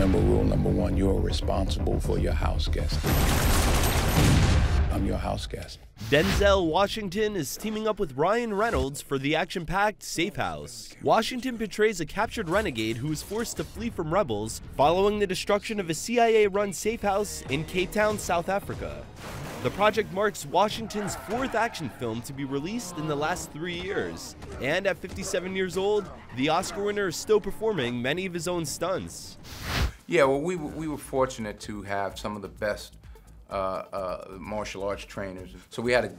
Remember rule number one, you're responsible for your house guest. I'm your house guest. Denzel Washington is teaming up with Ryan Reynolds for the action-packed Safe House. Washington portrays a captured renegade who is forced to flee from rebels following the destruction of a CIA-run safe house in Cape Town, South Africa. The project marks Washington's fourth action film to be released in the last 3 years. And at 57 years old, the Oscar winner is still performing many of his own stunts. Yeah, well, we were fortunate to have some of the best martial arts trainers. So we had a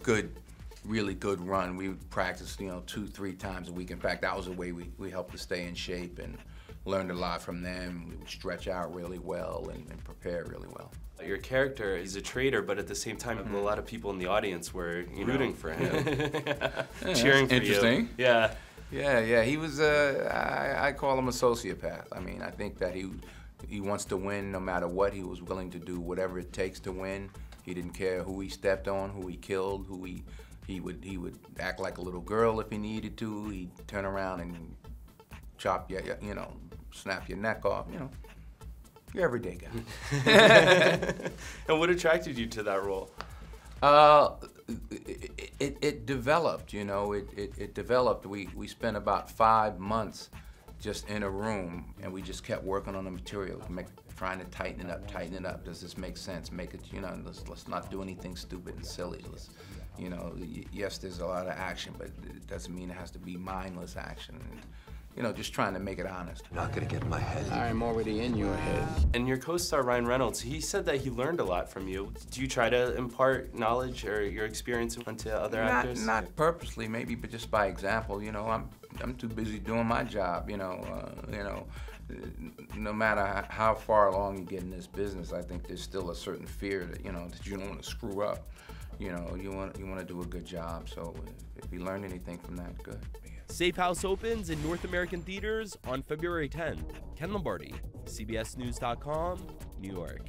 really good run. We would practice, 2-3 times a week. In fact, that was the way we helped to stay in shape and learned a lot from them. We would stretch out really well and prepare really well. Your character is a traitor, but at the same time, a lot of people in the audience were rooting for him, cheering for interesting. you. Yeah. Yeah. He was, I call him a sociopath. I mean, I think that he wants to win no matter what. He was willing to do whatever it takes to win. He didn't care who he stepped on, who he killed, he would act like a little girl if he needed to. He'd turn around and chop snap your neck off, Your everyday guy. And what attracted you to that role? It developed, it developed. We spent about 5 months just in a room, and we just kept working on the material, trying to tighten it up. Does this make sense? Make it, let's not do anything stupid and silly. Yes, there's a lot of action, but it doesn't mean it has to be mindless action. And, just trying to make it honest. Not gonna get in my head. I'm already in your head. And your co-star Ryan Reynolds, he said that he learned a lot from you. Do you try to impart knowledge or your experience onto other actors? Not purposely, maybe, but just by example. I'm too busy doing my job. No matter how far along you get in this business, I think there's still a certain fear that that you don't want to screw up. You want to do a good job. So if you learned anything from that, good. Safe House opens in North American theaters on February 10th. Ken Lombardi, CBSNews.com, New York.